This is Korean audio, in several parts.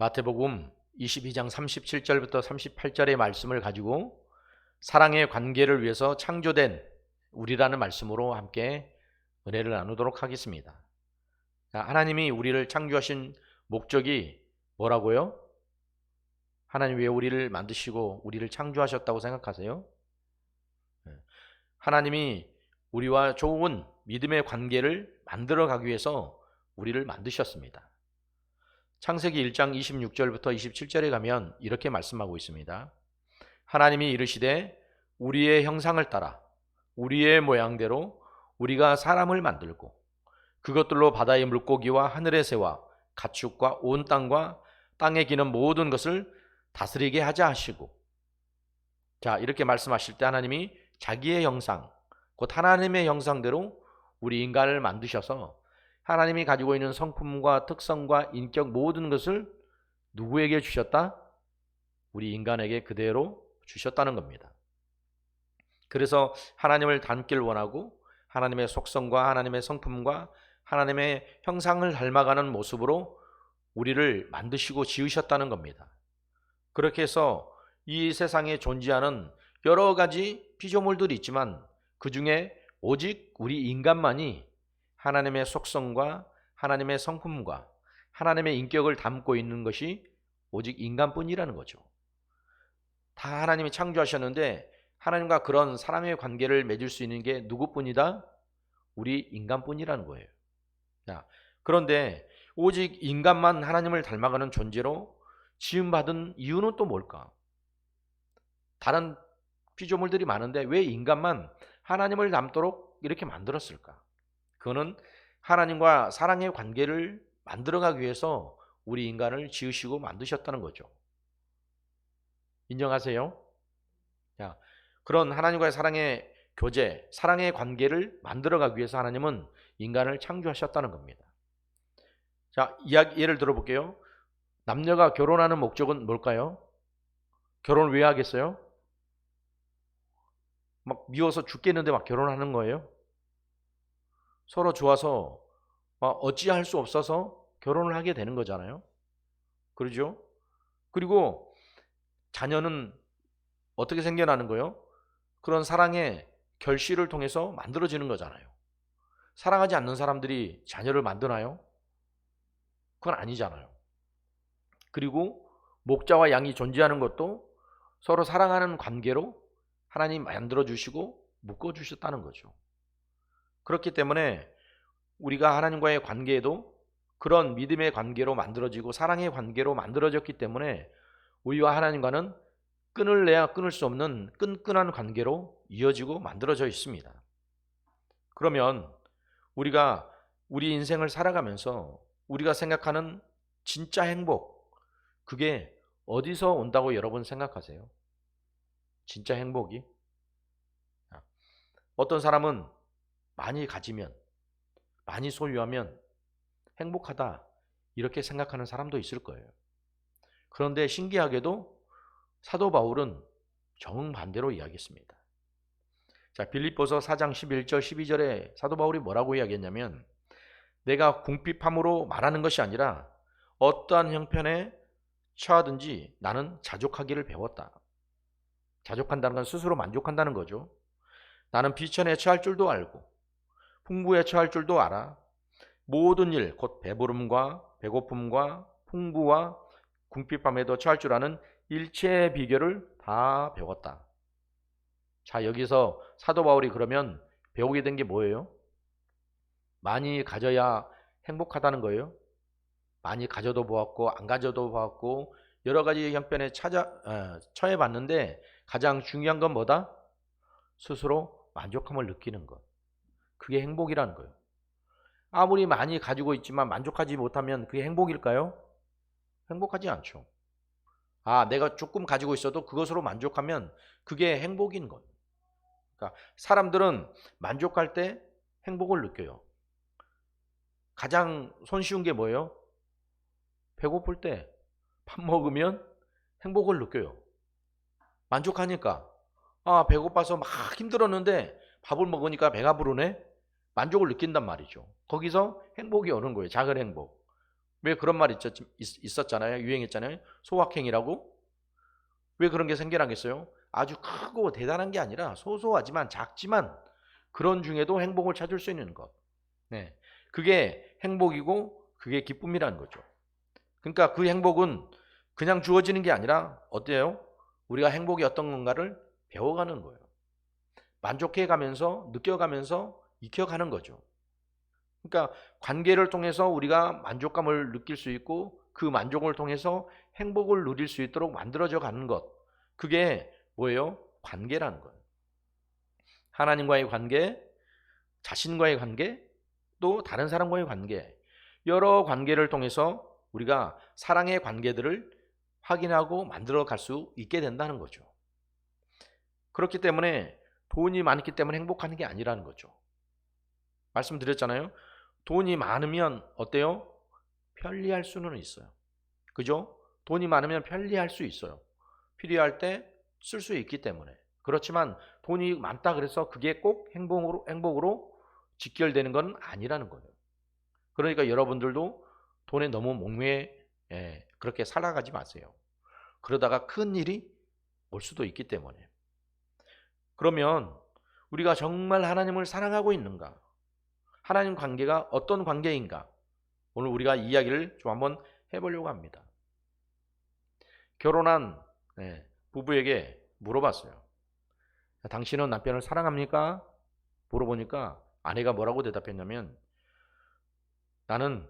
마태복음 22장 37절부터 38절의 말씀을 가지고 사랑의 관계를 위해서 창조된 우리라는 말씀으로 함께 은혜를 나누도록 하겠습니다. 하나님이 우리를 창조하신 목적이 뭐라고요? 하나님 왜 우리를 만드시고 우리를 창조하셨다고 생각하세요? 하나님이 우리와 좋은 믿음의 관계를 만들어 가기 위해서 우리를 만드셨습니다. 창세기 1장 26절부터 27절에 가면 이렇게 말씀하고 있습니다. 하나님이 이르시되 우리의 형상을 따라 우리의 모양대로 우리가 사람을 만들고 그것들로 바다의 물고기와 하늘의 새와 가축과 온 땅과 땅에 기는 모든 것을 다스리게 하자 하시고, 자, 이렇게 말씀하실 때 하나님이 자기의 형상, 곧 하나님의 형상대로 우리 인간을 만드셔서 하나님이 가지고 있는 성품과 특성과 인격 모든 것을 누구에게 주셨다? 우리 인간에게 그대로 주셨다는 겁니다. 그래서 하나님을 닮길 원하고 하나님의 속성과 하나님의 성품과 하나님의 형상을 닮아가는 모습으로 우리를 만드시고 지으셨다는 겁니다. 그렇게 해서 이 세상에 존재하는 여러 가지 피조물들이 있지만 그 중에 오직 우리 인간만이 하나님의 속성과 하나님의 성품과 하나님의 인격을 담고 있는 것이 오직 인간뿐이라는 거죠. 다 하나님이 창조하셨는데 하나님과 그런 사랑의 관계를 맺을 수 있는 게 누구뿐이다? 우리 인간뿐이라는 거예요. 자, 그런데 오직 인간만 하나님을 닮아가는 존재로 지음받은 이유는 또 뭘까? 다른 피조물들이 많은데 왜 인간만 하나님을 닮도록 이렇게 만들었을까? 그거는 하나님과 사랑의 관계를 만들어가기 위해서 우리 인간을 지으시고 만드셨다는 거죠. 인정하세요? 자, 그런 하나님과의 사랑의 교제, 사랑의 관계를 만들어가기 위해서 하나님은 인간을 창조하셨다는 겁니다. 자, 예를 들어볼게요. 남녀가 결혼하는 목적은 뭘까요? 결혼을 왜 하겠어요? 막 미워서 죽겠는데 막 결혼하는 거예요? 서로 좋아서 어찌할 수 없어서 결혼을 하게 되는 거잖아요. 그러죠? 그리고 자녀는 어떻게 생겨나는 거예요? 그런 사랑의 결실을 통해서 만들어지는 거잖아요. 사랑하지 않는 사람들이 자녀를 만드나요? 그건 아니잖아요. 그리고 목자와 양이 존재하는 것도 서로 사랑하는 관계로 하나님 만들어주시고 묶어주셨다는 거죠. 그렇기 때문에 우리가 하나님과의 관계에도 그런 믿음의 관계로 만들어지고 사랑의 관계로 만들어졌기 때문에 우리와 하나님과는 끊을래야 끊을 수 없는 끈끈한 관계로 이어지고 만들어져 있습니다. 그러면 우리가 우리 인생을 살아가면서 우리가 생각하는 진짜 행복, 그게 어디서 온다고 여러분 생각하세요? 진짜 행복이? 어떤 사람은 많이 가지면, 많이 소유하면 행복하다 이렇게 생각하는 사람도 있을 거예요. 그런데 신기하게도 사도 바울은 정반대로 이야기했습니다. 자, 빌립보서 4장 11절 12절에 사도 바울이 뭐라고 이야기했냐면, 내가 궁핍함으로 말하는 것이 아니라 어떠한 형편에 처하든지 나는 자족하기를 배웠다. 자족한다는 건 스스로 만족한다는 거죠. 나는 비천에 처할 줄도 알고 풍부에 처할 줄도 알아. 모든 일, 곧 배부름과 배고픔과 풍부와 궁핍함에도 처할 줄 아는 일체의 비결을 다 배웠다. 자, 여기서 사도 바울이 그러면 배우게 된 게 뭐예요? 많이 가져야 행복하다는 거예요. 많이 가져도 보았고 안 가져도 보았고 여러 가지 형편에 처해봤는데 가장 중요한 건 뭐다? 스스로 만족함을 느끼는 것. 그게 행복이라는 거예요. 아무리 많이 가지고 있지만 만족하지 못하면 그게 행복일까요? 행복하지 않죠. 내가 조금 가지고 있어도 그것으로 만족하면 그게 행복인 것. 그러니까 사람들은 만족할 때 행복을 느껴요. 가장 손쉬운 게 뭐예요? 배고플 때 밥 먹으면 행복을 느껴요. 만족하니까. 배고파서 막 힘들었는데 밥을 먹으니까 배가 부르네. 만족을 느낀단 말이죠. 거기서 행복이 오는 거예요. 작은 행복. 왜 그런 말이 있었잖아요. 유행했잖아요. 소확행이라고. 왜 그런 게 생겨나겠어요? 아주 크고 대단한 게 아니라 소소하지만 작지만 그런 중에도 행복을 찾을 수 있는 것. 네. 그게 행복이고 그게 기쁨이라는 거죠. 그러니까 그 행복은 그냥 주어지는 게 아니라 어때요? 우리가 행복이 어떤 건가를 배워가는 거예요. 만족해가면서 느껴가면서 익혀가는 거죠. 그러니까 관계를 통해서 우리가 만족감을 느낄 수 있고 그 만족을 통해서 행복을 누릴 수 있도록 만들어져 가는 것. 그게 뭐예요? 관계라는 거예요. 하나님과의 관계, 자신과의 관계, 또 다른 사람과의 관계. 여러 관계를 통해서 우리가 사랑의 관계들을 확인하고 만들어 갈 수 있게 된다는 거죠. 그렇기 때문에 돈이 많기 때문에 행복한 게 아니라는 거죠. 말씀드렸잖아요. 돈이 많으면 어때요? 편리할 수는 있어요. 그죠? 돈이 많으면 편리할 수 있어요. 필요할 때 쓸 수 있기 때문에. 그렇지만 돈이 많다 그래서 그게 꼭 행복으로 직결되는 건 아니라는 거예요. 그러니까 여러분들도 돈에 너무 그렇게 살아가지 마세요. 그러다가 큰 일이 올 수도 있기 때문에. 그러면 우리가 정말 하나님을 사랑하고 있는가? 하나님 관계가 어떤 관계인가? 오늘 우리가 이야기를 좀 한번 해보려고 합니다. 결혼한 부부에게 물어봤어요. 당신은 남편을 사랑합니까? 물어보니까 아내가 뭐라고 대답했냐면 나는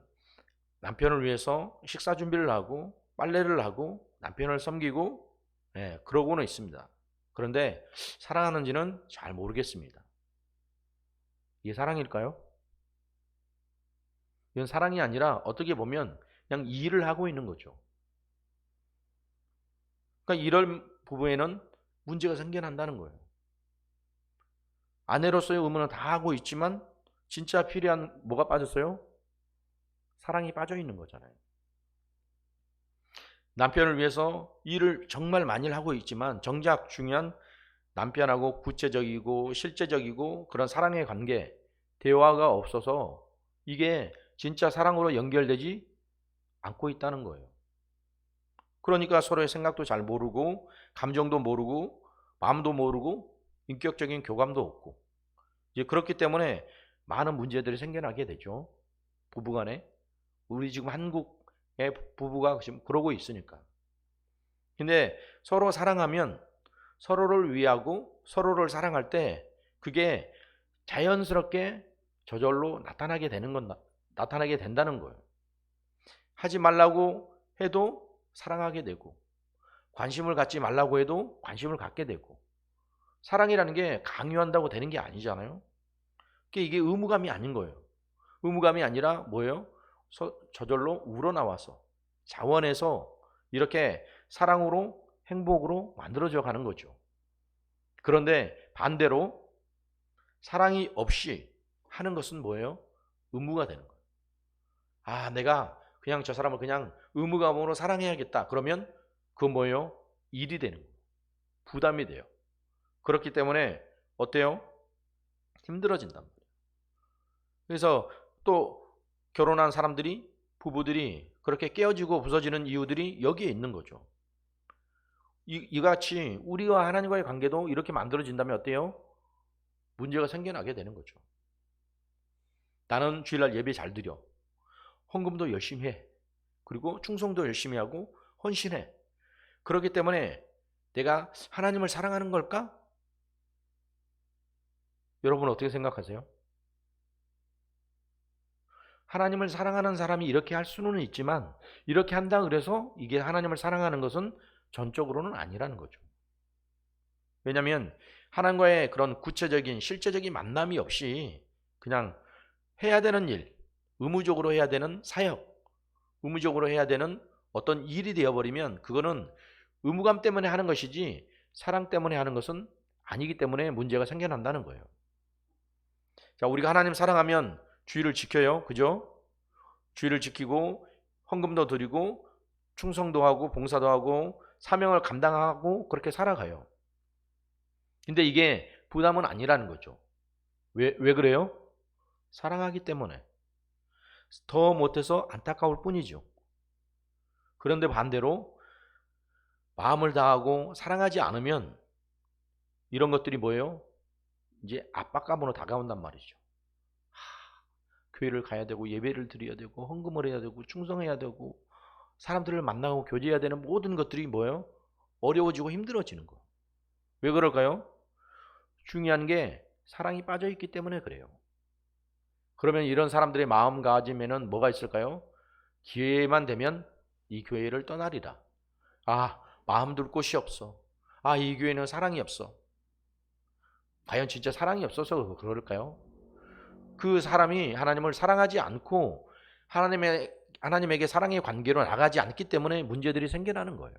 남편을 위해서 식사 준비를 하고 빨래를 하고 남편을 섬기고 그러고는 있습니다. 그런데 사랑하는지는 잘 모르겠습니다. 이게 사랑일까요? 이건 사랑이 아니라 어떻게 보면 그냥 일을 하고 있는 거죠. 그러니까 이런 부부에는 문제가 생겨난다는 거예요. 아내로서의 의무는 다 하고 있지만 진짜 필요한 뭐가 빠졌어요? 사랑이 빠져 있는 거잖아요. 남편을 위해서 일을 정말 많이 하고 있지만 정작 중요한 남편하고 구체적이고 실제적이고 그런 사랑의 관계, 대화가 없어서 이게 진짜 사랑으로 연결되지 않고 있다는 거예요. 그러니까 서로의 생각도 잘 모르고 감정도 모르고 마음도 모르고 인격적인 교감도 없고 이제 그렇기 때문에 많은 문제들이 생겨나게 되죠. 부부간에. 우리 지금 한국의 부부가 지금 그러고 있으니까. 근데 서로 사랑하면 서로를 위하고 서로를 사랑할 때 그게 자연스럽게 저절로 나타나게 된다는 거예요. 하지 말라고 해도 사랑하게 되고 관심을 갖지 말라고 해도 관심을 갖게 되고 사랑이라는 게 강요한다고 되는 게 아니잖아요. 이게 의무감이 아닌 거예요. 의무감이 아니라 뭐예요? 저절로 우러나와서 자원해서 이렇게 사랑으로 행복으로 만들어져 가는 거죠. 그런데 반대로 사랑이 없이 하는 것은 뭐예요? 의무가 되는 거예요. 아, 내가 그냥 저 사람을 그냥 의무감으로 사랑해야겠다. 그러면 그건 뭐예요? 일이 되는 거예요. 부담이 돼요. 그렇기 때문에 어때요? 힘들어진단 말이에요. 그래서 또 결혼한 사람들이 부부들이 그렇게 깨어지고 부서지는 이유들이 여기에 있는 거죠. 이같이 우리와 하나님과의 관계도 이렇게 만들어진다면 어때요? 문제가 생겨나게 되는 거죠. 나는 주일날 예배 잘 드려. 헌금도 열심히 해. 그리고 충성도 열심히 하고 헌신해. 그렇기 때문에 내가 하나님을 사랑하는 걸까? 여러분 어떻게 생각하세요? 하나님을 사랑하는 사람이 이렇게 할 수는 있지만 이렇게 한다 그래서 이게 하나님을 사랑하는 것은 전적으로는 아니라는 거죠. 왜냐하면 하나님과의 그런 구체적인 실제적인 만남이 없이 그냥 해야 되는 일, 의무적으로 해야 되는 사역, 의무적으로 해야 되는 어떤 일이 되어버리면 그거는 의무감 때문에 하는 것이지 사랑 때문에 하는 것은 아니기 때문에 문제가 생겨난다는 거예요. 자, 우리가 하나님 사랑하면 주의를 지켜요. 그죠? 주의를 지키고 헌금도 드리고 충성도 하고 봉사도 하고 사명을 감당하고 그렇게 살아가요. 근데 이게 부담은 아니라는 거죠. 왜 그래요? 사랑하기 때문에. 더 못해서 안타까울 뿐이죠. 그런데 반대로 마음을 다하고 사랑하지 않으면 이런 것들이 뭐예요? 이제 압박감으로 다가온단 말이죠. 교회를 가야 되고 예배를 드려야 되고 헌금을 해야 되고 충성해야 되고 사람들을 만나고 교제해야 되는 모든 것들이 뭐예요? 어려워지고 힘들어지는 거. 왜 그럴까요? 중요한 게 사랑이 빠져 있기 때문에 그래요. 그러면 이런 사람들의 마음가짐에는 뭐가 있을까요? 기회만 되면 이 교회를 떠나리라. 아, 마음 둘 곳이 없어. 아, 이 교회는 사랑이 없어. 과연 진짜 사랑이 없어서 그럴까요? 그 사람이 하나님을 사랑하지 않고 하나님에게 사랑의 관계로 나가지 않기 때문에 문제들이 생겨나는 거예요.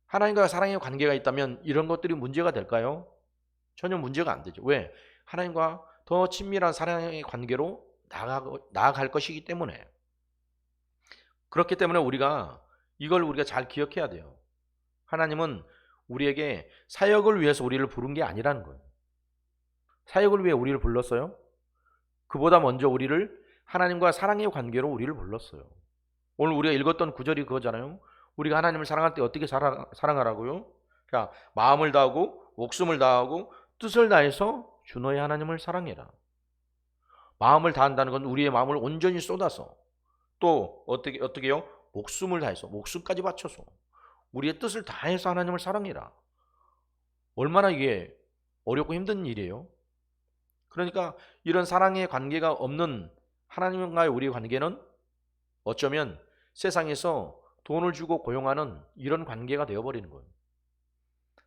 하나님과 사랑의 관계가 있다면 이런 것들이 문제가 될까요? 전혀 문제가 안 되죠. 왜? 하나님과 더 친밀한 사랑의 관계로 나아갈 것이기 때문에. 그렇기 때문에 이걸 우리가 잘 기억해야 돼요. 하나님은 우리에게 사역을 위해서 우리를 부른 게 아니라는 거예요. 사역을 위해 우리를 불렀어요? 그보다 먼저 우리를 하나님과 사랑의 관계로 우리를 불렀어요. 오늘 우리가 읽었던 구절이 그거잖아요. 우리가 하나님을 사랑할 때 어떻게 사랑하라고요? 자, 마음을 다하고 목숨을 다하고 뜻을 다해서 주 너의 하나님을 사랑해라. 마음을 다한다는 건 우리의 마음을 온전히 쏟아서 또 어떻게요? 목숨을 다해서 목숨까지 바쳐서 우리의 뜻을 다해서 하나님을 사랑해라. 얼마나 이게 어렵고 힘든 일이에요. 그러니까 이런 사랑의 관계가 없는 하나님과의 우리의 관계는 어쩌면 세상에서 돈을 주고 고용하는 이런 관계가 되어버리는 거예요.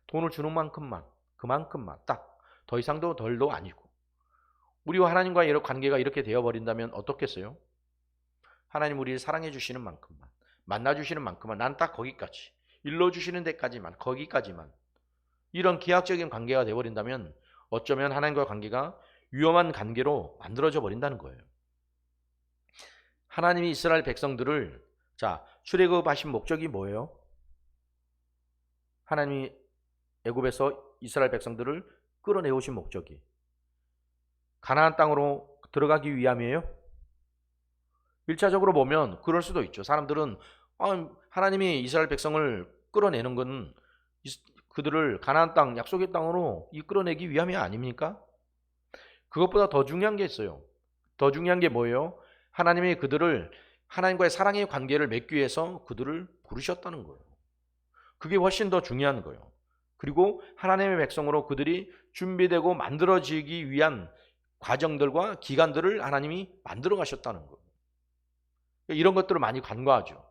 돈을 주는 만큼만, 그만큼만 딱 더 이상도 덜도 아니고. 우리와 하나님과의 이런 관계가 이렇게 되어버린다면 어떻겠어요? 하나님 우리를 사랑해 주시는 만큼만, 만나 주시는 만큼만, 난 딱 거기까지, 일러 주시는 데까지만, 거기까지만, 이런 기하학적인 관계가 되어버린다면 어쩌면 하나님과의 관계가 위험한 관계로 만들어져 버린다는 거예요. 하나님이 이스라엘 백성들을 출애굽하신 목적이 뭐예요? 하나님이 애굽에서 이스라엘 백성들을 끌어내오신 목적이 가나안 땅으로 들어가기 위함이에요? 1차적으로 보면 그럴 수도 있죠. 사람들은 하나님이 이스라엘 백성을 끌어내는 건 그들을 가나안 땅, 약속의 땅으로 이끌어내기 위함이 아닙니까? 그것보다 더 중요한 게 있어요. 더 중요한 게 뭐예요? 하나님이 그들을 하나님과의 사랑의 관계를 맺기 위해서 그들을 부르셨다는 거예요. 그게 훨씬 더 중요한 거예요. 그리고 하나님의 백성으로 그들이 준비되고 만들어지기 위한 과정들과 기간들을 하나님이 만들어 가셨다는 거예요. 이런 것들을 많이 간과하죠.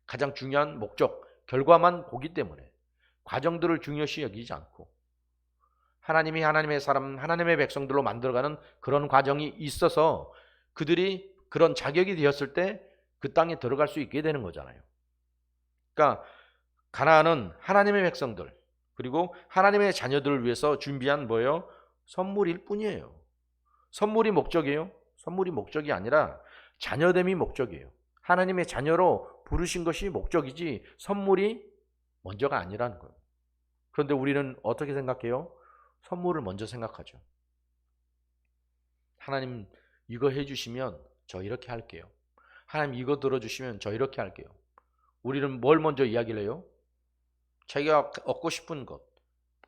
가장 중요한 목적, 결과만 보기 때문에 과정들을 중요시 여기지 않고 하나님이 하나님의 사람, 하나님의 백성들로 만들어가는 그런 과정이 있어서 그들이 그런 자격이 되었을 때 그 땅에 들어갈 수 있게 되는 거잖아요. 그러니까 가나안은 하나님의 백성들 그리고 하나님의 자녀들을 위해서 준비한 뭐예요? 선물일 뿐이에요. 선물이 목적이에요? 선물이 목적이 아니라 자녀됨이 목적이에요. 하나님의 자녀로 부르신 것이 목적이지 선물이 먼저가 아니라는 거예요. 그런데 우리는 어떻게 생각해요? 선물을 먼저 생각하죠. 하나님 이거 해주시면 저 이렇게 할게요. 하나님 이거 들어주시면 저 이렇게 할게요. 우리는 뭘 먼저 이야기를 해요? 자기가 얻고 싶은 것,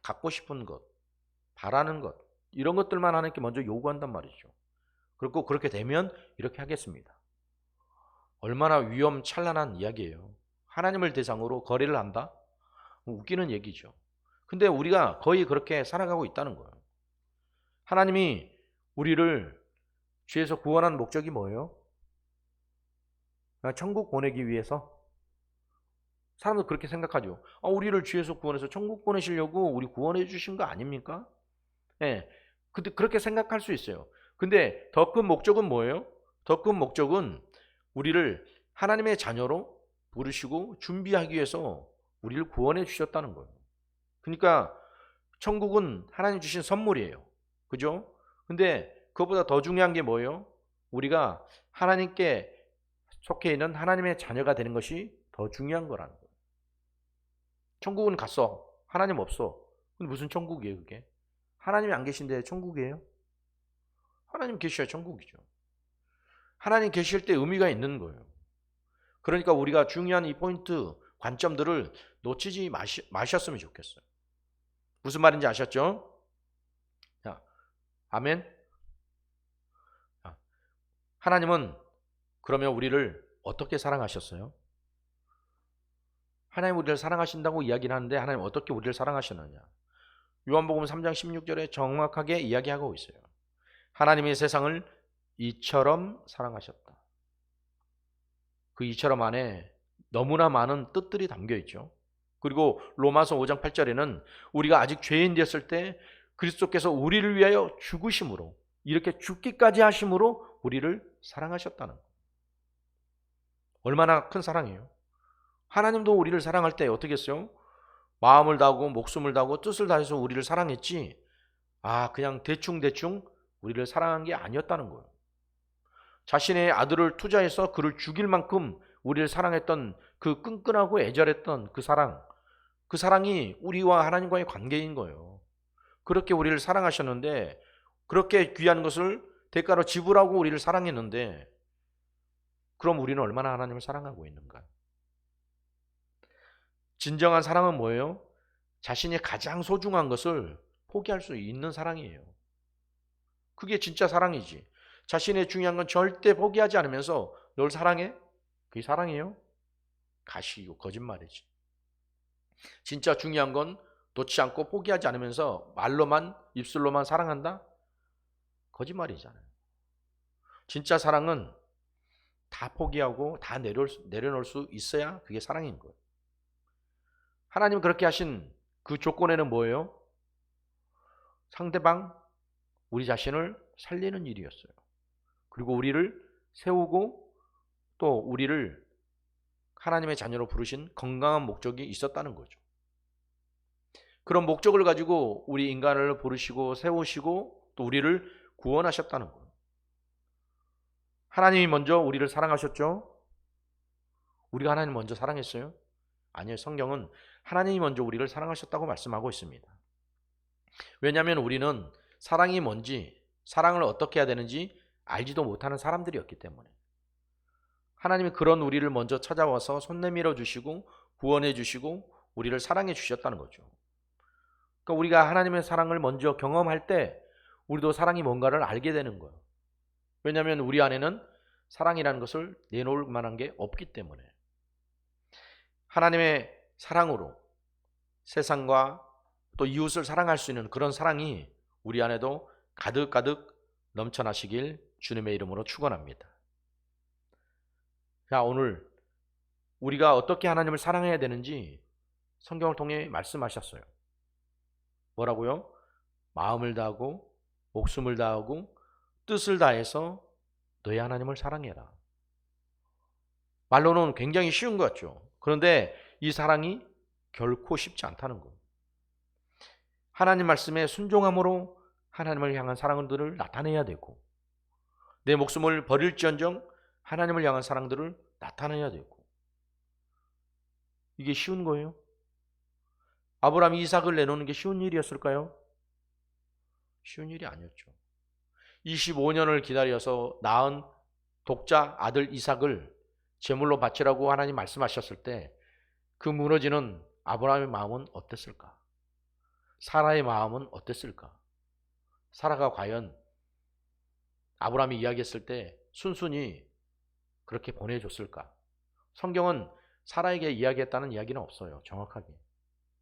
갖고 싶은 것, 바라는 것 이런 것들만 하나님께 먼저 요구한단 말이죠. 그리고 그렇게 되면 이렇게 하겠습니다. 얼마나 위험찬란한 이야기예요. 하나님을 대상으로 거래를 한다? 웃기는 얘기죠. 근데 우리가 거의 그렇게 살아가고 있다는 거예요. 하나님이 우리를 죄에서 구원한 목적이 뭐예요? 천국 보내기 위해서? 사람들 그렇게 생각하죠. 우리를 죄에서 구원해서 천국 보내시려고 우리 구원해 주신 거 아닙니까? 네, 근데 그렇게 생각할 수 있어요. 근데 더 큰 목적은 뭐예요? 더 큰 목적은 우리를 하나님의 자녀로 부르시고 준비하기 위해서 우리를 구원해 주셨다는 거예요. 그러니까 천국은 하나님 주신 선물이에요. 그죠? 근데 그것보다 더 중요한 게 뭐예요? 우리가 하나님께 속해 있는 하나님의 자녀가 되는 것이 더 중요한 거라는 거예요. 천국은 갔어. 하나님 없어. 근데 무슨 천국이에요 그게? 하나님이 안 계신데 천국이에요? 하나님 계셔야 천국이죠. 하나님 계실 때 의미가 있는 거예요. 그러니까 우리가 중요한 이 포인트, 관점들을 놓치지 마셨으면 좋겠어요. 무슨 말인지 아셨죠? 자, 아멘. 하나님은 그러면 우리를 어떻게 사랑하셨어요? 하나님 우리를 사랑하신다고 이야기를 하는데 하나님 어떻게 우리를 사랑하셨느냐? 요한복음 3장 16절에 정확하게 이야기하고 있어요. 하나님의 세상을 이처럼 사랑하셨다. 그 이처럼 안에 너무나 많은 뜻들이 담겨 있죠. 그리고 로마서 5장 8절에는 우리가 아직 죄인 되었을 때 그리스도께서 우리를 위하여 죽으심으로, 이렇게 죽기까지 하심으로 우리를 사랑하셨다는 거예요. 얼마나 큰 사랑이에요. 하나님도 우리를 사랑할 때 어떻게 했어요? 마음을 다하고 목숨을 다하고 뜻을 다해서 우리를 사랑했지, 그냥 대충 우리를 사랑한 게 아니었다는 거예요. 자신의 아들을 투자해서 그를 죽일 만큼 우리를 사랑했던 그 끈끈하고 애절했던 그 사랑이 우리와 하나님과의 관계인 거예요. 그렇게 우리를 사랑하셨는데, 그렇게 귀한 것을 대가로 지불하고 우리를 사랑했는데, 그럼 우리는 얼마나 하나님을 사랑하고 있는가? 진정한 사랑은 뭐예요? 자신이 가장 소중한 것을 포기할 수 있는 사랑이에요. 그게 진짜 사랑이지. 자신의 중요한 건 절대 포기하지 않으면서 널 사랑해? 그게 사랑이에요? 가시고 거짓말이지. 진짜 중요한 건 놓지 않고 포기하지 않으면서 말로만, 입술로만 사랑한다? 거짓말이잖아요. 진짜 사랑은 다 포기하고 다 내려놓을 수 있어야 그게 사랑인 거예요. 하나님 그렇게 하신 그 조건에는 뭐예요? 상대방, 우리 자신을 살리는 일이었어요. 그리고 우리를 세우고 또 우리를 하나님의 자녀로 부르신 건강한 목적이 있었다는 거죠. 그런 목적을 가지고 우리 인간을 부르시고 세우시고 또 우리를 구원하셨다는 거예요. 하나님이 먼저 우리를 사랑하셨죠? 우리가 하나님 먼저 사랑했어요? 아니요. 성경은 하나님이 먼저 우리를 사랑하셨다고 말씀하고 있습니다. 왜냐하면 우리는 사랑이 뭔지, 사랑을 어떻게 해야 되는지 알지도 못하는 사람들이었기 때문에. 하나님이 그런 우리를 먼저 찾아와서 손 내밀어 주시고 구원해 주시고 우리를 사랑해 주셨다는 거죠. 그러니까 우리가 하나님의 사랑을 먼저 경험할 때 우리도 사랑이 뭔가를 알게 되는 거예요. 왜냐하면 우리 안에는 사랑이라는 것을 내놓을 만한 게 없기 때문에. 하나님의 사랑으로 세상과 또 이웃을 사랑할 수 있는 그런 사랑이 우리 안에도 가득가득 넘쳐나시길 주님의 이름으로 축원합니다. 자, 오늘 우리가 어떻게 하나님을 사랑해야 되는지 성경을 통해 말씀하셨어요. 뭐라고요? 마음을 다하고 목숨을 다하고 뜻을 다해서 너희 하나님을 사랑해라. 말로는 굉장히 쉬운 것 같죠. 그런데 이 사랑이 결코 쉽지 않다는 거예요. 하나님 말씀에 순종함으로 하나님을 향한 사랑들을 나타내야 되고, 내 목숨을 버릴지언정 하나님을 향한 사랑들을 나타내야 되고. 이게 쉬운 거예요? 아브라함이 이삭을 내놓는 게 쉬운 일이었을까요? 쉬운 일이 아니었죠. 25년을 기다려서 낳은 독자 아들 이삭을 제물로 바치라고 하나님 말씀하셨을 때 그 무너지는 아브라함의 마음은 어땠을까? 사라의 마음은 어땠을까? 사라가 과연 아브라함이 이야기했을 때 순순히 그렇게 보내줬을까? 성경은 사라에게 이야기했다는 이야기는 없어요. 정확하게.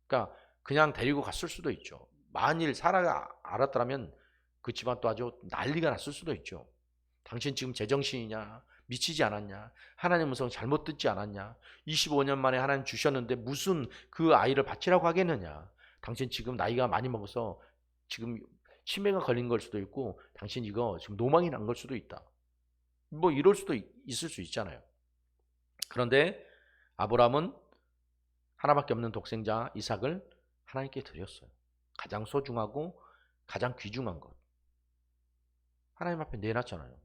그러니까 그냥 데리고 갔을 수도 있죠. 만일 사라가 알았더라면 그 집안 또 아주 난리가 났을 수도 있죠. 당신 지금 제정신이냐? 미치지 않았냐? 하나님 음성 잘못 듣지 않았냐? 25년 만에 하나님 주셨는데 무슨 그 아이를 바치라고 하겠느냐? 당신 지금 나이가 많이 먹어서 지금 치매가 걸린 걸 수도 있고 당신 이거 지금 노망이 난 걸 수도 있다. 뭐 이럴 수도 있을 수 있잖아요. 그런데 아브라함은 하나밖에 없는 독생자 이삭을 하나님께 드렸어요. 가장 소중하고 가장 귀중한 것. 하나님 앞에 내놨잖아요.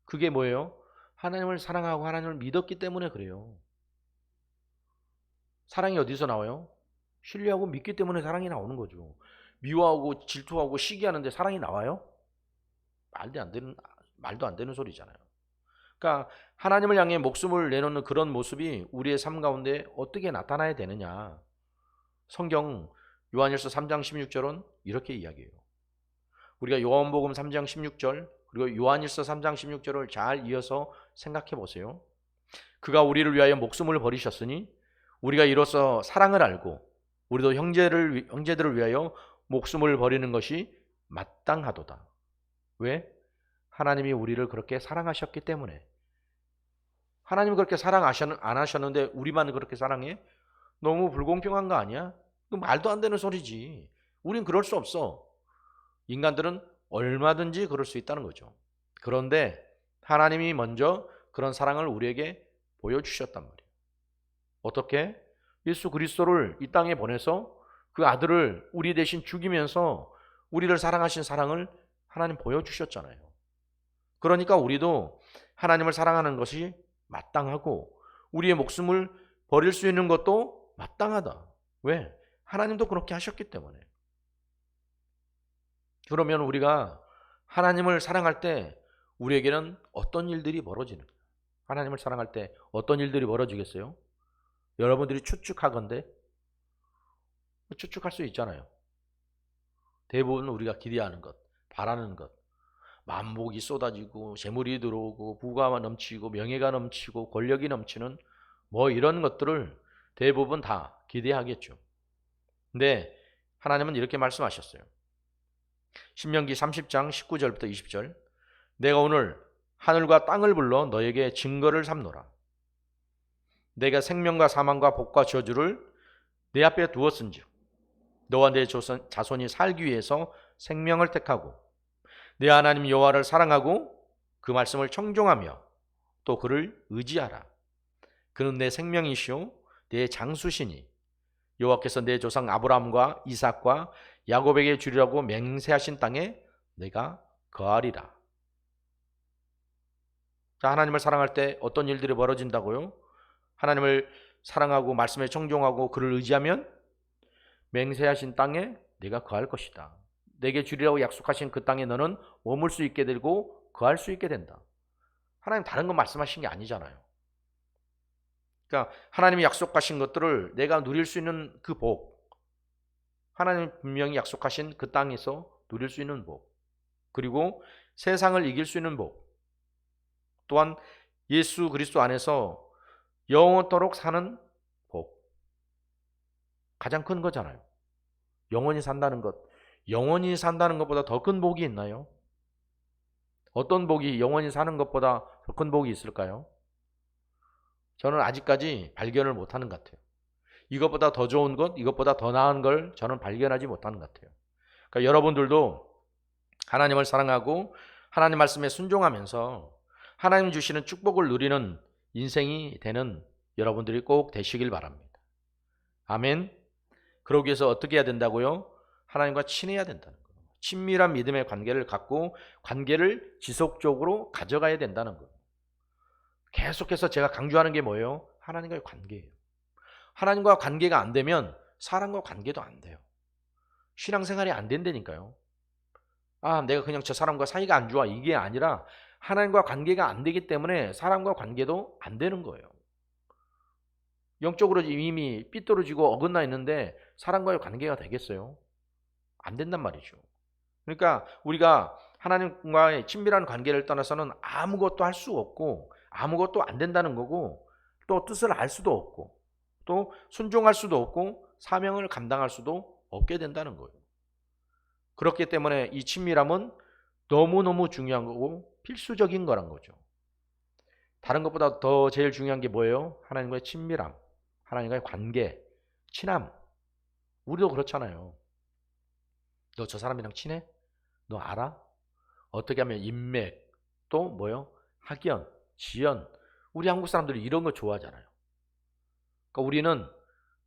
그게 뭐예요? 하나님을 사랑하고 하나님을 믿었기 때문에 그래요. 사랑이 어디서 나와요? 신뢰하고 믿기 때문에 사랑이 나오는 거죠. 미워하고 질투하고 시기하는데 사랑이 나와요? 말도 안 되는 소리잖아요. 그러니까 하나님을 향해 목숨을 내놓는 그런 모습이 우리의 삶 가운데 어떻게 나타나야 되느냐. 성경 요한일서 3장 16절은 이렇게 이야기해요. 우리가 요한복음 3장 16절 그리고 요한일서 3장 16절을 잘 이어서 생각해 보세요. 그가 우리를 위하여 목숨을 버리셨으니 우리가 이로써 사랑을 알고 우리도 형제들을 위하여 목숨을 버리는 것이 마땅하도다. 왜? 하나님이 우리를 그렇게 사랑하셨기 때문에. 하나님이 그렇게 사랑 안 하셨는데 우리만 그렇게 사랑해? 너무 불공평한 거 아니야? 말도 안 되는 소리지. 우린 그럴 수 없어. 인간들은 얼마든지 그럴 수 있다는 거죠. 그런데 하나님이 먼저 그런 사랑을 우리에게 보여주셨단 말이에요. 어떻게? 예수 그리스도를 이 땅에 보내서 그 아들을 우리 대신 죽이면서 우리를 사랑하신 사랑을 하나님 보여주셨잖아요. 그러니까 우리도 하나님을 사랑하는 것이 마땅하고 우리의 목숨을 버릴 수 있는 것도 마땅하다. 왜? 하나님도 그렇게 하셨기 때문에. 그러면 우리가 하나님을 사랑할 때 우리에게는 어떤 일들이 벌어지는가? 하나님을 사랑할 때 어떤 일들이 벌어지겠어요? 여러분들이 추측하건대 추측할 수 있잖아요. 대부분 우리가 기대하는 것, 바라는 것, 만복이 쏟아지고 재물이 들어오고 부가 넘치고 명예가 넘치고 권력이 넘치는 뭐 이런 것들을 대부분 다 기대하겠죠. 근데 하나님은 이렇게 말씀하셨어요. 신명기 30장 19절부터 20절 내가 오늘 하늘과 땅을 불러 너에게 증거를 삼노라. 내가 생명과 사망과 복과 저주를 내 앞에 두었은즉 너와 내 자손이 살기 위해서 생명을 택하고 내 하나님 여호와를 사랑하고 그 말씀을 청종하며 또 그를 의지하라. 그는 내 생명이시오 내 장수시니 여호와께서 내 조상 아브라함과 이삭과 야곱에게 주리라고 맹세하신 땅에 내가 거하리라. 자, 하나님을 사랑할 때 어떤 일들이 벌어진다고요? 하나님을 사랑하고 말씀에 청종하고 그를 의지하면 맹세하신 땅에 내가 거할 것이다. 내게 주리라고 약속하신 그 땅에 너는 머물 수 있게 되고 거할 수 있게 된다. 하나님 다른 거 말씀하신 게 아니잖아요. 그러니까 하나님이 약속하신 것들을 내가 누릴 수 있는 그 복, 하나님이 분명히 약속하신 그 땅에서 누릴 수 있는 복, 그리고 세상을 이길 수 있는 복, 또한 예수 그리스도 안에서 영원토록 사는 복, 가장 큰 거잖아요. 영원히 산다는 것, 영원히 산다는 것보다 더 큰 복이 있나요? 어떤 복이 영원히 사는 것보다 더 큰 복이 있을까요? 저는 아직까지 발견을 못하는 것 같아요. 이것보다 더 좋은 것, 이것보다 더 나은 걸 저는 발견하지 못하는 것 같아요. 그러니까 여러분들도 하나님을 사랑하고 하나님 말씀에 순종하면서 하나님 주시는 축복을 누리는 인생이 되는 여러분들이 꼭 되시길 바랍니다. 아멘. 그러기 위해서 어떻게 해야 된다고요? 하나님과 친해야 된다는 거예요. 친밀한 믿음의 관계를 갖고 관계를 지속적으로 가져가야 된다는 거예요. 계속해서 제가 강조하는 게 뭐예요? 하나님과의 관계예요. 하나님과 관계가 안 되면 사람과 관계도 안 돼요. 신앙생활이 안 된다니까요. 아, 내가 그냥 저 사람과 사이가 안 좋아 이게 아니라 하나님과 관계가 안 되기 때문에 사람과 관계도 안 되는 거예요. 영적으로 이미 삐뚤어지고 어긋나 있는데 사람과의 관계가 되겠어요? 안 된단 말이죠. 그러니까 우리가 하나님과의 친밀한 관계를 떠나서는 아무것도 할 수 없고 아무것도 안 된다는 거고 또 뜻을 알 수도 없고 또 순종할 수도 없고 사명을 감당할 수도 없게 된다는 거예요. 그렇기 때문에 이 친밀함은 너무너무 중요한 거고 필수적인 거란 거죠. 다른 것보다 더 제일 중요한 게 뭐예요? 하나님과의 친밀함, 하나님과의 관계, 친함. 우리도 그렇잖아요. 너 저 사람이랑 친해? 너 알아? 어떻게 하면 인맥, 또 뭐요? 학연, 지연. 우리 한국 사람들이 이런 거 좋아하잖아요. 그러니까 우리는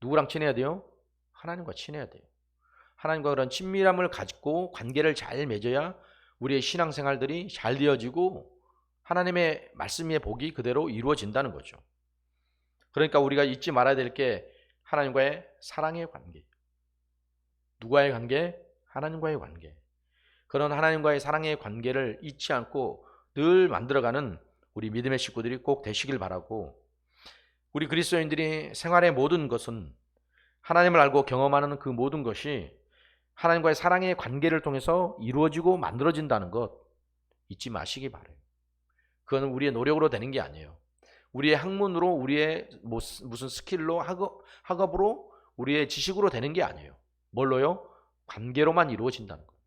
누구랑 친해야 돼요? 하나님과 친해야 돼요. 하나님과 그런 친밀함을 가지고 관계를 잘 맺어야 우리의 신앙생활들이 잘 되어지고 하나님의 말씀의 복이 그대로 이루어진다는 거죠. 그러니까 우리가 잊지 말아야 될 게 하나님과의 사랑의 관계. 누구와의 관계? 하나님과의 관계. 그런 하나님과의 사랑의 관계를 잊지 않고 늘 만들어가는 우리 믿음의 식구들이 꼭 되시길 바라고, 우리 그리스도인들이 생활의 모든 것은 하나님을 알고 경험하는 그 모든 것이 하나님과의 사랑의 관계를 통해서 이루어지고 만들어진다는 것 잊지 마시기 바라요. 그건 우리의 노력으로 되는 게 아니에요. 우리의 학문으로, 우리의 무슨 스킬로, 학업으로, 우리의 지식으로 되는 게 아니에요. 뭘로요? 관계로만 이루어진다는 거예요.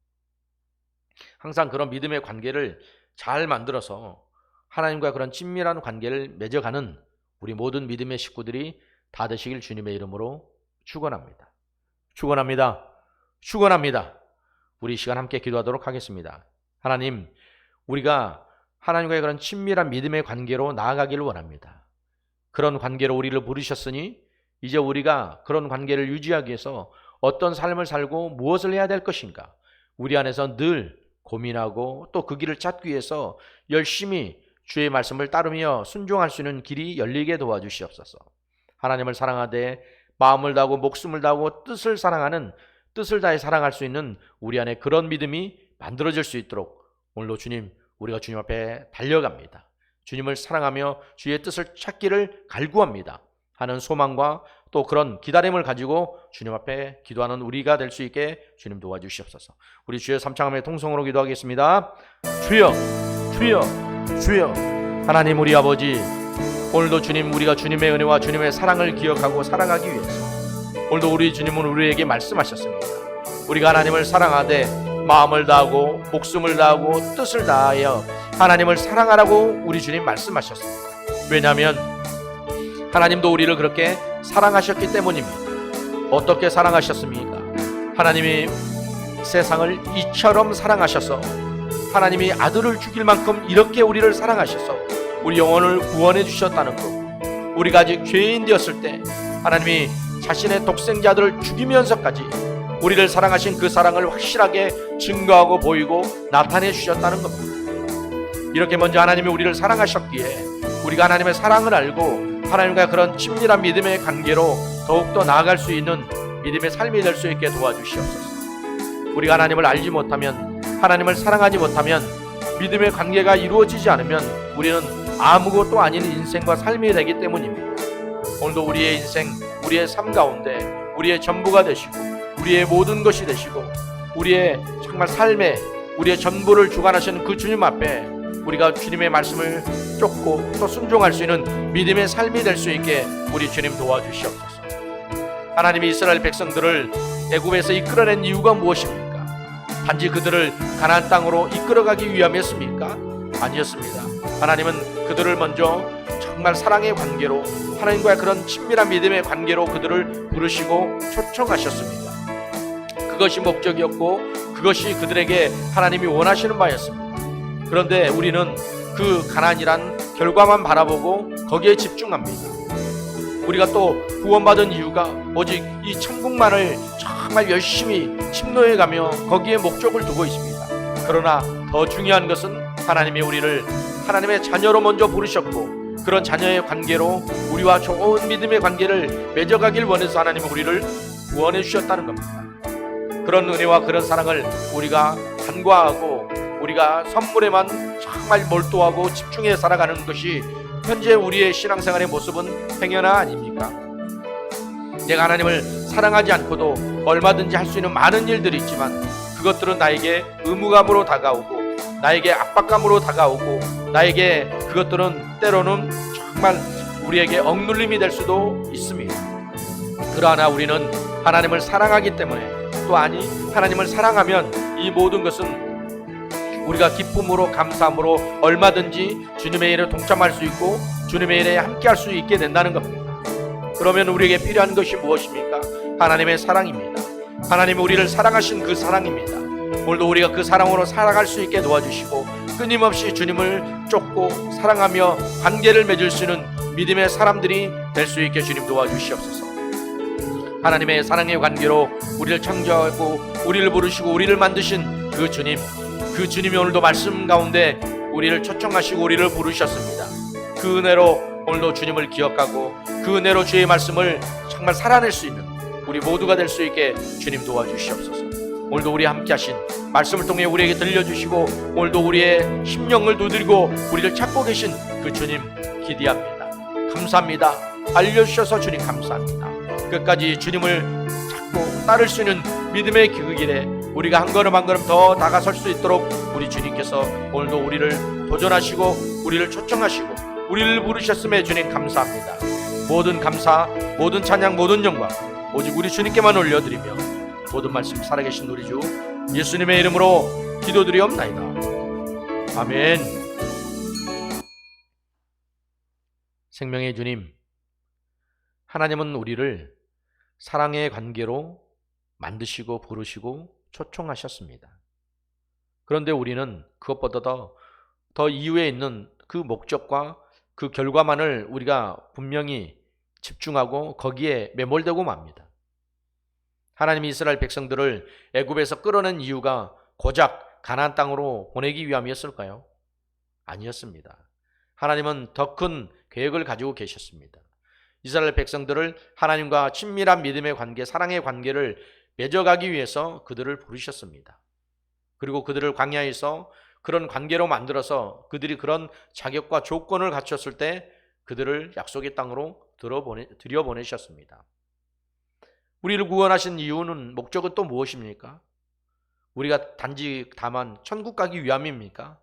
항상 그런 믿음의 관계를 잘 만들어서 하나님과 그런 친밀한 관계를 맺어가는 우리 모든 믿음의 식구들이 다 되시길 주님의 이름으로 축원합니다. 축원합니다. 축원합니다. 우리 이 시간 함께 기도하도록 하겠습니다. 하나님, 우리가 하나님과의 그런 친밀한 믿음의 관계로 나아가기를 원합니다. 그런 관계로 우리를 부르셨으니 이제 우리가 그런 관계를 유지하기 위해서 어떤 삶을 살고 무엇을 해야 될 것인가, 우리 안에서 늘 고민하고 또 그 길을 찾기 위해서 열심히 주의 말씀을 따르며 순종할 수 있는 길이 열리게 도와주시옵소서. 하나님을 사랑하되 마음을 다하고 목숨을 다하고 뜻을 사랑하는, 뜻을 다해 사랑할 수 있는 우리 안에 그런 믿음이 만들어질 수 있도록 오늘도 주님, 우리가 주님 앞에 달려갑니다. 주님을 사랑하며 주의 뜻을 찾기를 갈구합니다 하는 소망과 또 그런 기다림을 가지고 주님 앞에 기도하는 우리가 될 수 있게 주님 도와주시옵소서. 우리 주여 삼창함의 통성으로 기도하겠습니다. 주여, 주여, 주여. 하나님 우리 아버지, 오늘도 주님, 우리가 주님의 은혜와 주님의 사랑을 기억하고 살아가기 위해서 오늘도 우리 주님은 우리에게 말씀하셨습니다. 우리가 하나님을 사랑하되 마음을 다하고 목숨을 다하고 뜻을 다하여 하나님을 사랑하라고 우리 주님 말씀하셨습니다. 왜냐하면 하나님도 우리를 그렇게 사랑하셨기 때문입니다. 어떻게 사랑하셨습니까? 하나님이 세상을 이처럼 사랑하셔서 하나님이 아들을 죽일 만큼 이렇게 우리를 사랑하셔서 우리 영혼을 구원해 주셨다는 것, 우리가 아직 죄인 되었을 때 하나님이 자신의 독생자 아들을 죽이면서까지 우리를 사랑하신 그 사랑을 확실하게 증거하고 보이고 나타내 주셨다는 겁니다. 이렇게 먼저 하나님이 우리를 사랑하셨기에 우리가 하나님의 사랑을 알고 하나님과 그런 친밀한 믿음의 관계로 더욱더 나아갈 수 있는 믿음의 삶이 될 수 있게 도와주시옵소서. 우리가 하나님을 알지 못하면, 하나님을 사랑하지 못하면, 믿음의 관계가 이루어지지 않으면 우리는 아무것도 아닌 인생과 삶이 되기 때문입니다. 오늘도 우리의 인생, 우리의 삶 가운데 우리의 전부가 되시고 우리의 모든 것이 되시고 우리의 정말 삶에 우리의 전부를 주관하시는 그 주님 앞에 우리가 주님의 말씀을 쫓고 또 순종할 수 있는 믿음의 삶이 될 수 있게 우리 주님 도와주시옵소서. 하나님이 이스라엘 백성들을 애굽에서 이끌어낸 이유가 무엇입니까? 단지 그들을 가나안 땅으로 이끌어가기 위함이었습니까? 아니었습니다. 하나님은 그들을 먼저 정말 사랑의 관계로, 하나님과의 그런 친밀한 믿음의 관계로 그들을 부르시고 초청하셨습니다. 그것이 목적이었고 그것이 그들에게 하나님이 원하시는 바였습니다. 그런데 우리는 그 가나안이란 결과만 바라보고 거기에 집중합니다. 우리가 또 구원받은 이유가 오직 이 천국만을 정말 열심히 침노해가며 거기에 목적을 두고 있습니다. 그러나 더 중요한 것은 하나님이 우리를 하나님의 자녀로 먼저 부르셨고 그런 자녀의 관계로 우리와 좋은 믿음의 관계를 맺어가길 원해서 하나님은 우리를 구원해 주셨다는 겁니다. 그런 은혜와 그런 사랑을 우리가 간과하고 우리가 선물에만 정말 몰두하고 집중해 살아가는 것이 현재 우리의 신앙생활의 모습은 행여나 아닙니까? 내가 하나님을 사랑하지 않고도 얼마든지 할 수 있는 많은 일들이 있지만 그것들은 나에게 의무감으로 다가오고 나에게 압박감으로 다가오고 나에게 그것들은 때로는 정말 우리에게 억눌림이 될 수도 있습니다. 그러나 우리는 하나님을 사랑하기 때문에 또 아니 하나님을 사랑하면 이 모든 것은 우리가 기쁨으로 감사함으로 얼마든지 주님의 일에 동참할 수 있고 주님의 일에 함께할 수 있게 된다는 겁니다. 그러면 우리에게 필요한 것이 무엇입니까? 하나님의 사랑입니다. 하나님이 우리를 사랑하신 그 사랑입니다. 오늘도 우리가 그 사랑으로 살아갈 수 있게 도와주시고 끊임없이 주님을 쫓고 사랑하며 관계를 맺을 수 있는 믿음의 사람들이 될 수 있게 주님 도와주시옵소서. 하나님의 사랑의 관계로 우리를 창조하고 우리를 부르시고 우리를 만드신 그 주님, 그 주님이 오늘도 말씀 가운데 우리를 초청하시고 우리를 부르셨습니다. 그 은혜로 오늘도 주님을 기억하고 그 은혜로 주의 말씀을 정말 살아낼 수 있는 우리 모두가 될 수 있게 주님 도와주시옵소서. 오늘도 우리 함께 하신 말씀을 통해 우리에게 들려주시고 오늘도 우리의 심령을 두드리고 우리를 찾고 계신 그 주님 기대합니다. 감사합니다. 알려주셔서 주님 감사합니다. 끝까지 주님을 찾고 따를 수 있는 믿음의 그 길에 우리가 한 걸음 한 걸음 더 다가설 수 있도록 우리 주님께서 오늘도 우리를 도전하시고 우리를 초청하시고 우리를 부르셨음에 주님 감사합니다. 모든 감사, 모든 찬양, 모든 영광 오직 우리 주님께만 올려드리며 모든 말씀 살아계신 우리 주 예수님의 이름으로 기도드리옵나이다. 아멘. 생명의 주님, 하나님은 우리를 사랑의 관계로 만드시고 부르시고 초청하셨습니다. 그런데 우리는 그것보다 더 이후에 있는 그 목적과 그 결과만을 우리가 분명히 집중하고 거기에 매몰되고 맙니다. 하나님이 이스라엘 백성들을 애굽에서 끌어낸 이유가 고작 가나안 땅으로 보내기 위함이었을까요? 아니었습니다. 하나님은 더 큰 계획을 가지고 계셨습니다. 이스라엘 백성들을 하나님과 친밀한 믿음의 관계, 사랑의 관계를 맺어가기 위해서 그들을 부르셨습니다. 그리고 그들을 광야에서 그런 관계로 만들어서 그들이 그런 자격과 조건을 갖췄을 때 그들을 약속의 땅으로 들여보내셨습니다. 우리를 구원하신 이유는 목적은 또 무엇입니까? 우리가 단지 다만 천국 가기 위함입니까?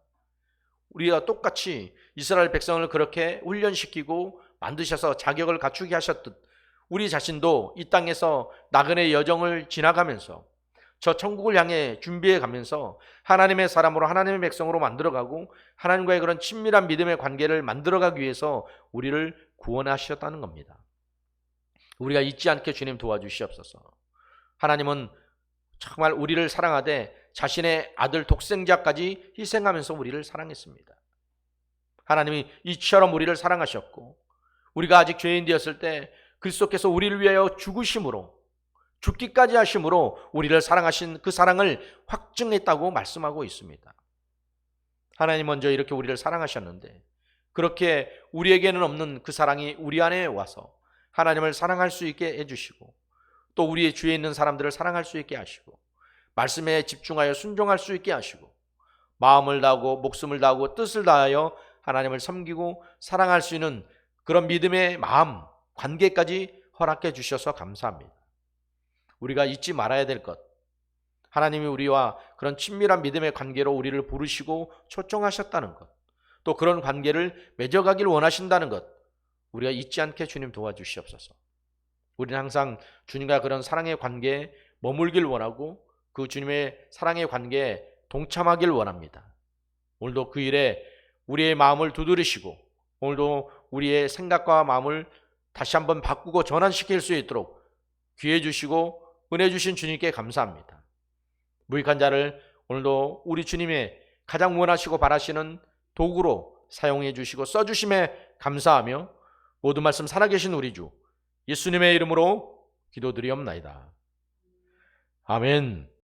우리가 똑같이 이스라엘 백성을 그렇게 훈련시키고 만드셔서 자격을 갖추게 하셨듯 우리 자신도 이 땅에서 나그네 여정을 지나가면서 저 천국을 향해 준비해 가면서 하나님의 사람으로 하나님의 백성으로 만들어가고 하나님과의 그런 친밀한 믿음의 관계를 만들어가기 위해서 우리를 구원하셨다는 겁니다. 우리가 잊지 않게 주님 도와주시옵소서. 하나님은 정말 우리를 사랑하되 자신의 아들 독생자까지 희생하면서 우리를 사랑했습니다. 하나님이 이처럼 우리를 사랑하셨고 우리가 아직 죄인 되었을 때 그리스도께서 우리를 위하여 죽으심으로 죽기까지 하심으로 우리를 사랑하신 그 사랑을 확증했다고 말씀하고 있습니다. 하나님 먼저 이렇게 우리를 사랑하셨는데 그렇게 우리에게는 없는 그 사랑이 우리 안에 와서 하나님을 사랑할 수 있게 해주시고 또 우리의 주위에 있는 사람들을 사랑할 수 있게 하시고 말씀에 집중하여 순종할 수 있게 하시고 마음을 다하고 목숨을 다하고 뜻을 다하여 하나님을 섬기고 사랑할 수 있는 그런 믿음의 마음, 관계까지 허락해 주셔서 감사합니다. 우리가 잊지 말아야 될 것, 하나님이 우리와 그런 친밀한 믿음의 관계로 우리를 부르시고 초청하셨다는 것, 또 그런 관계를 맺어가길 원하신다는 것, 우리가 잊지 않게 주님 도와주시옵소서. 우리는 항상 주님과 그런 사랑의 관계에 머물길 원하고 그 주님의 사랑의 관계에 동참하길 원합니다. 오늘도 그 일에 우리의 마음을 두드리시고 오늘도 우리의 생각과 마음을 다시 한번 바꾸고 전환시킬 수 있도록 기회 주시고 은혜 주신 주님께 감사합니다. 무익한 자를 오늘도 우리 주님의 가장 원하시고 바라시는 도구로 사용해 주시고 써주심에 감사하며 모든 말씀 살아계신 우리 주 예수님의 이름으로 기도드리옵나이다. 아멘.